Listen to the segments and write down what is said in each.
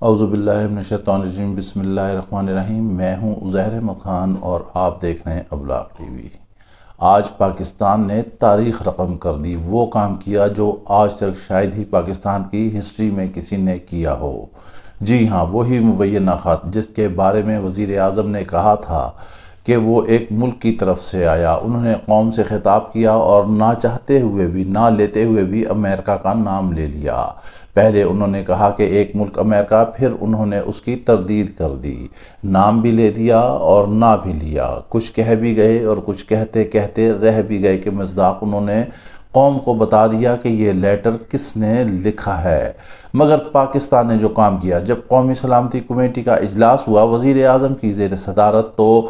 اعوذ باللہ من الشیطان الرجیم، بسم اللہ الرحمن الرحیم۔ میں ہوں عزیر احمد خان اور آپ دیکھ رہے ہیں ابلاغ ٹی وی۔ آج پاکستان نے تاریخ رقم کر دی، وہ کام کیا جو آج تک شاید ہی پاکستان کی ہسٹری میں کسی نے کیا ہو۔ جی ہاں، وہی مبینہ خط جس کے بارے میں وزیر اعظم نے کہا تھا کہ وہ ایک ملک کی طرف سے آیا۔ انہوں نے قوم سے خطاب کیا اور نہ چاہتے ہوئے بھی، نہ لیتے ہوئے بھی امریکہ کا نام لے لیا۔ پہلے انہوں نے کہا کہ ایک ملک امریکہ، پھر انہوں نے اس کی تردید کر دی، نام بھی لے دیا اور نہ بھی لیا۔ کچھ کہہ بھی گئے اور کچھ کہتے کہتے رہ بھی گئے کہ مصداق انہوں نے قوم کو بتا دیا کہ یہ لیٹر کس نے لکھا ہے۔ مگر پاکستان نے جو کام کیا، جب قومی سلامتی کمیٹی کا اجلاس ہوا وزیر اعظم کی زیر صدارت، تو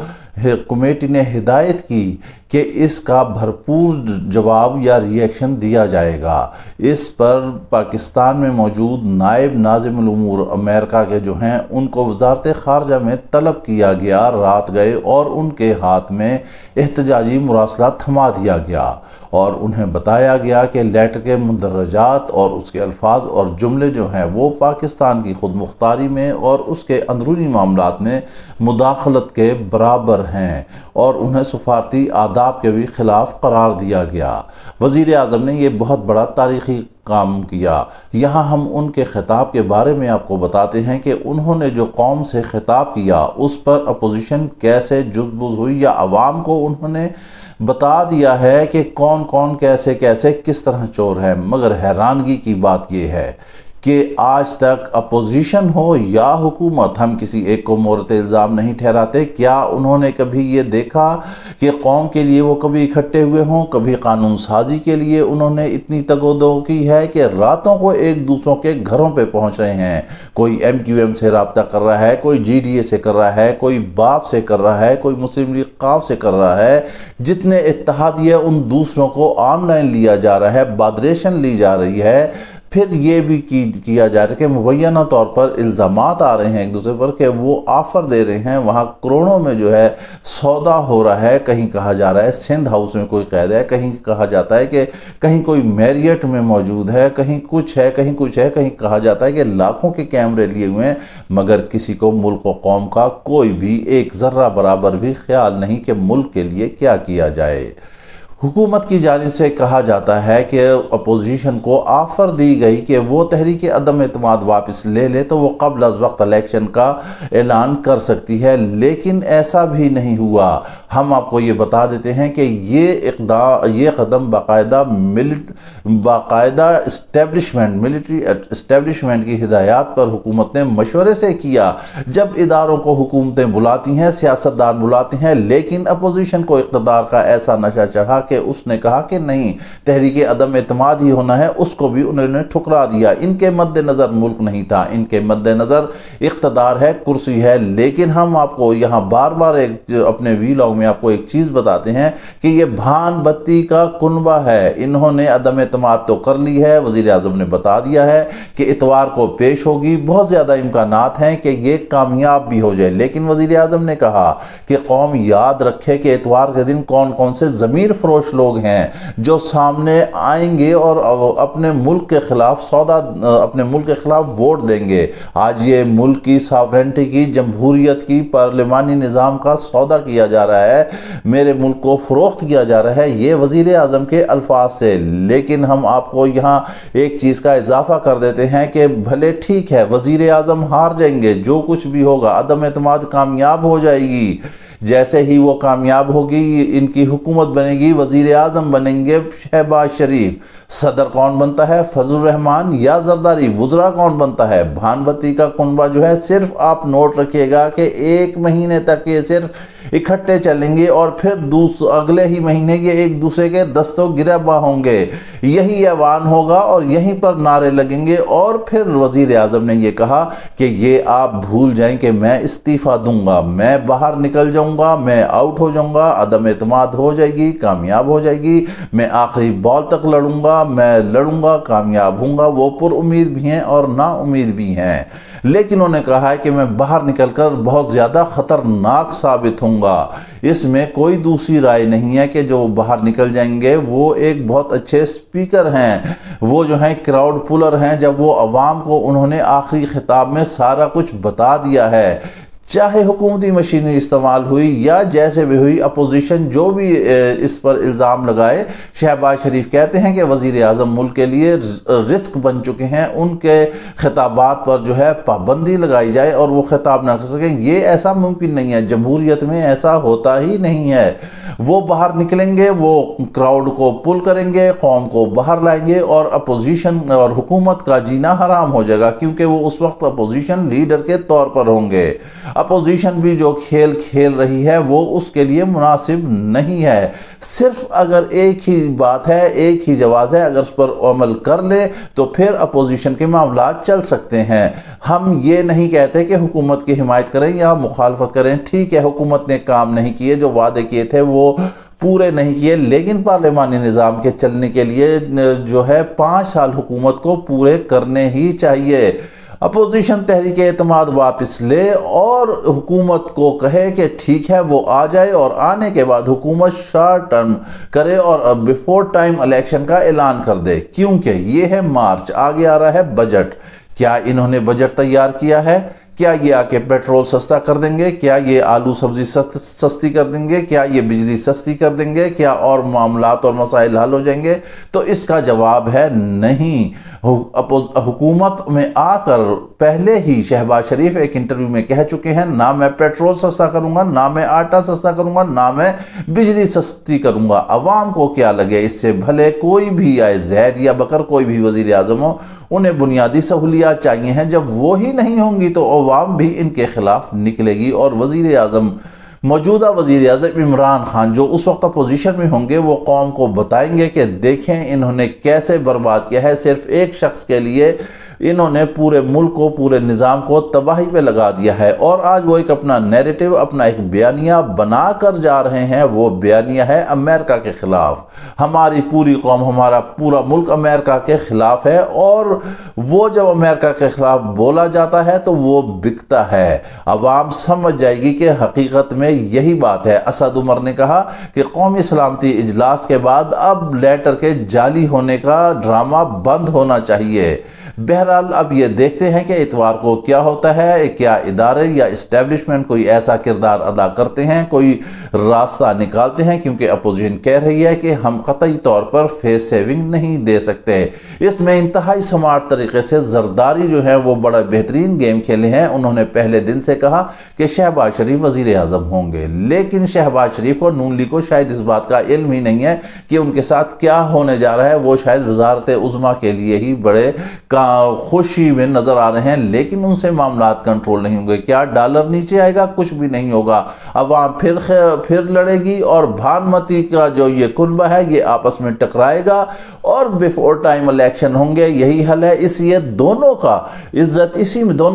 کمیٹی نے ہدایت کی کہ اس کا بھرپور جواب یا ری ایکشن دیا جائے گا۔ اس پر پاکستان میں موجود نائب ناظم الامور امریکہ کے جو ہیں ان کو وزارت خارجہ میں طلب کیا گیا، رات گئے اور ان کے ہاتھ میں احتجاجی مراسلہ تھما دیا گیا اور انہیں بتایا گیا کہ لیٹر کے مندرجات اور اس کے الفاظ اور جملے جو ہیں وہ پاکستان کی خود مختاری میں اور اس کے اندرونی معاملات میں مداخلت کے برابر ہیں اور انہیں سفارتی آداب کے بھی خلاف قرار دیا گیا۔ وزیر اعظم نے یہ بہت بڑا تاریخی کام کیا۔ یہاں ہم ان کے خطاب کے بارے میں آپ کو بتاتے ہیں کہ انہوں نے جو قوم سے خطاب کیا اس پر اپوزیشن کیسے جزبز ہوئی، یا عوام کو انہوں نے بتا دیا ہے کہ کون کون کیسے کیسے کس طرح چور ہے۔ مگر حیرانگی کی بات یہ ہے کہ آج تک اپوزیشن ہو یا حکومت، ہم کسی ایک کو مورد الزام نہیں ٹھہراتے۔ کیا انہوں نے کبھی یہ دیکھا کہ قوم کے لیے وہ کبھی اکٹھے ہوئے ہوں؟ کبھی قانون سازی کے لیے انہوں نے اتنی تگ و دو کی ہے کہ راتوں کو ایک دوسروں کے گھروں پہ پہنچ رہے ہیں؟ کوئی ایم کیو ایم سے رابطہ کر رہا ہے، کوئی جی ڈی اے سے کر رہا ہے، کوئی باپ سے کر رہا ہے، کوئی مسلم لیگ قاف سے کر رہا ہے۔ جتنے اتحادیہ ان دوسروں کو آن لائن لیا جا رہا ہے، بادریشن لی جا رہی ہے۔ پھر یہ بھی کیا جا رہا ہے کہ مبینہ طور پر الزامات آ رہے ہیں ایک دوسرے پر کہ وہ آفر دے رہے ہیں، وہاں کروڑوں میں جو ہے سودا ہو رہا ہے۔ کہیں کہا جا رہا ہے سندھ ہاؤس میں کوئی قید ہے، کہیں کہا جاتا ہے کہ کہیں کوئی میریٹ میں موجود ہے، کہیں کچھ ہے، کہیں کچھ ہے، کہیں کہا جاتا ہے کہ لاکھوں کے کیمرے لیے ہوئے ہیں۔ مگر کسی کو ملک و قوم کا کوئی بھی ایک ذرہ برابر بھی خیال نہیں کہ ملک کے لیے کیا کیا جائے۔ حکومت کی جانب سے کہا جاتا ہے کہ اپوزیشن کو آفر دی گئی کہ وہ تحریک عدم اعتماد واپس لے لے تو وہ قبل از وقت الیکشن کا اعلان کر سکتی ہے، لیکن ایسا بھی نہیں ہوا۔ ہم آپ کو یہ بتا دیتے ہیں کہ یہ قدم باقاعدہ ملٹری اسٹیبلشمنٹ کی ہدایات پر حکومت نے مشورے سے کیا۔ جب اداروں کو حکومتیں بلاتی ہیں، سیاستدان بلاتے ہیں، لیکن اپوزیشن کو اقتدار کا ایسا نشہ چڑھا کہ اس نے کہا کہ نہیں، تحریک عدم اعتماد ہی ہونا ہے، اس کو بھی انہوں نے ٹھکرا دیا۔ ان کے مد نظر ملک نہیں تھا، ان کے مد نظر اقتدار ہے، کرسی ہے۔ لیکن ہم آپ کو یہاں بار بار اپنے ویلاگ میں آپ کو ایک چیز بتاتے ہیں کہ یہ بھان بتی کا کنبہ ہے۔ انہوں نے عدم اعتماد تو کر لی ہے، وزیر اعظم نے بتا دیا ہے کہ اتوار کو پیش ہوگی، بہت زیادہ امکانات ہیں کہ یہ کامیاب بھی ہو جائے۔ لیکن وزیر اعظم نے کہا کہ قوم یاد رکھے کہ اتوار کے دن کون کون سے ضمیر فروش لوگ ہیں جو سامنے آئیں گے اور اپنے ملک کے خلاف اپنے ملک کے خلاف ووٹ دیں گے۔ آج یہ ملک کی ساورنٹی کی، جمہوریت کی، پارلیمانی نظام کا سودا کیا جا رہا ہے، میرے ملک کو فروخت کیا جا رہا ہے، یہ وزیر اعظم کے الفاظ سے۔ لیکن ہم آپ کو یہاں ایک چیز کا اضافہ کر دیتے ہیں کہ بھلے ٹھیک ہے وزیر اعظم ہار جائیں گے، جو کچھ بھی ہوگا عدم اعتماد کامیاب ہو جائے گی۔ جیسے ہی وہ کامیاب ہوگی، ان کی حکومت بنے گی، وزیر اعظم بنیں گے شہباز شریف۔ صدر کون بنتا ہے؟ فضل الرحمان یا زرداری؟ وزراء کون بنتا ہے؟ بھانبتی کا کنبہ جو ہے، صرف آپ نوٹ رکھیے گا کہ 1 مہینے تک یہ صرف اکٹھے چلیں گے اور پھر اگلے ہی مہینے یہ ایک دوسرے کے دستوں گریباں ہوں گے، یہی ایوان ہوگا اور یہیں پر نعرے لگیں گے۔ اور پھر وزیر اعظم نے یہ کہا کہ یہ آپ بھول جائیں کہ میں استعفیٰ دوں گا، میں باہر نکل جاؤں گا، میں آؤٹ ہو جاؤں گا، عدم اعتماد ہو جائے گی، کامیاب ہو جائے گی، میں آخری بال تک لڑوں گا، میں لڑوں گا، کامیاب ہوں گا۔ وہ پر امید بھی ہیں اور نا امید بھی ہیں۔ لیکن انہوں نے کہا ہے کہ میں باہر نکل کر بہت زیادہ خطرناک ثابت ہوں گا۔ اس میں کوئی دوسری رائے نہیں ہے کہ جو باہر نکل جائیں گے وہ ایک بہت اچھے سپیکر ہیں، وہ جو ہیں کراؤڈ پولر ہیں۔ جب وہ عوام کو انہوں نے آخری خطاب میں سارا کچھ بتا دیا ہے، چاہے حکومتی مشینری استعمال ہوئی یا جیسے بھی ہوئی، اپوزیشن جو بھی اس پر الزام لگائے، شہباز شریف کہتے ہیں کہ وزیر اعظم ملک کے لیے رسک بن چکے ہیں، ان کے خطابات پر جو ہے پابندی لگائی جائے اور وہ خطاب نہ کر سکیں۔ یہ ایسا ممکن نہیں ہے، جمہوریت میں ایسا ہوتا ہی نہیں ہے۔ وہ باہر نکلیں گے، وہ کراؤڈ کو پل کریں گے، قوم کو باہر لائیں گے اور اپوزیشن اور حکومت کا جینا حرام ہو جائے گا، کیونکہ وہ اس وقت اپوزیشن لیڈر کے طور پر ہوں گے۔ اپوزیشن بھی جو کھیل کھیل رہی ہے وہ اس کے لیے مناسب نہیں ہے۔ صرف اگر ایک ہی بات ہے، ایک ہی جواز ہے، اگر اس پر عمل کر لے تو پھر اپوزیشن کے معاملات چل سکتے ہیں۔ ہم یہ نہیں کہتے کہ حکومت کی حمایت کریں یا مخالفت کریں، ٹھیک ہے حکومت نے کام نہیں کیے، جو وعدے کیے تھے وہ پورے نہیں کیے، لیکن پارلیمانی نظام کے چلنے کے لیے جو ہے 5 سال حکومت کو پورے کرنے ہی چاہیے۔ اپوزیشن تحریک اعتماد واپس لے اور حکومت کو کہے کہ ٹھیک ہے وہ آ جائے، اور آنے کے بعد حکومت شارٹ ٹرم کرے اور بیفور ٹائم الیکشن کا اعلان کر دے، کیونکہ یہ ہے مارچ، آگے آ رہا ہے بجٹ۔ کیا انہوں نے بجٹ تیار کیا ہے؟ کیا یہ آ کے پیٹرول سستا کر دیں گے؟ کیا یہ آلو سبزی سستی کر دیں گے؟ کیا یہ بجلی سستی کر دیں گے؟ کیا اور معاملات اور مسائل حل ہو جائیں گے؟ تو اس کا جواب ہے نہیں۔ حکومت میں آ کر پہلے ہی شہباز شریف ایک انٹرویو میں کہہ چکے ہیں، نہ میں پیٹرول سستا کروں گا، نہ میں آٹا سستا کروں گا، نہ میں بجلی سستی کروں گا۔ عوام کو کیا لگے اس سے، بھلے کوئی بھی آئے، زید یا بکر کوئی بھی وزیر اعظم ہو، انہیں بنیادی سہولیات چاہیے ہیں۔ جب وہی نہیں ہوں گی تو عوام بھی ان کے خلاف نکلے گی، اور وزیر اعظم موجودہ وزیر اعظم عمران خان جو اس وقت اپوزیشن میں ہوں گے، وہ قوم کو بتائیں گے کہ دیکھیں انہوں نے کیسے برباد کیا ہے، صرف ایک شخص کے لیے انہوں نے پورے ملک کو، پورے نظام کو تباہی پہ لگا دیا ہے۔ اور آج وہ ایک اپنا نیریٹو، اپنا ایک بیانیہ بنا کر جا رہے ہیں۔ وہ بیانیہ ہے امریکہ کے خلاف۔ ہماری پوری قوم، ہمارا پورا ملک امریکہ کے خلاف ہے، اور وہ جب امریکہ کے خلاف بولا جاتا ہے تو وہ بکتا ہے۔ عوام سمجھ جائے گی کہ حقیقت میں یہی بات ہے۔ اسد عمر نے کہا کہ قومی سلامتی اجلاس کے بعد اب لیٹر کے جعلی ہونے کا ڈرامہ بند ہونا چاہیے۔ بہرحال اب یہ دیکھتے ہیں کہ اتوار کو کیا ہوتا ہے، کیا ادارے یا اسٹیبلشمنٹ کوئی ایسا کردار ادا کرتے ہیں، کوئی راستہ نکالتے ہیں، کیونکہ اپوزیشن کہہ رہی ہے کہ ہم قطعی طور پر فیس سیونگ نہیں دے سکتے۔ اس میں انتہائی سمارٹ طریقے سے زرداری جو ہے وہ بڑا بہترین گیم کھیلے ہیں۔ انہوں نے پہلے دن سے کہا کہ شہباز شریف وزیر اعظم ہوں گے، لیکن شہباز شریف کو، نون لیگ کو شاید اس بات کا علم ہی نہیں ہے کہ ان کے ساتھ کیا ہونے جا رہا ہے۔ وہ شاید وزارت عظمیٰ کے لیے ہی بڑے خوشی میں نظر آ رہے ہیں، لیکن ان سے معاملات کنٹرول نہیں ہوں گے۔ کیا ڈالر نیچے آئے گا؟ کچھ بھی نہیں ہوگا۔ عوام پھر لڑے گی، اور بھانمتی کا جو یہ کنبہ ہے یہ آپس میں ٹکرائے گا، اور بیفور ٹائم الیکشن ہوں گے۔ یہی حل ہے۔ اس لیے دونوں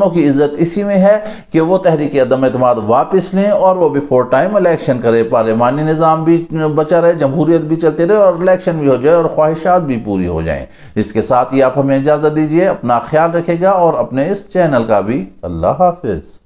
کی عزت اسی میں ہے کہ وہ تحریک عدم اعتماد واپس لیں اور وہ بیفور ٹائم الیکشن کرے، پارلیمانی نظام بھی بچا رہے، جمہوریت بھی چلتے رہے، اور الیکشن بھی ہو جائے اور خواہشات بھی پوری ہو جائیں۔ اس کے ساتھ ہی آپ ہمیں اجازت دیجیے، اپنا خیال رکھے گا اور اپنے اس چینل کا بھی۔ اللہ حافظ۔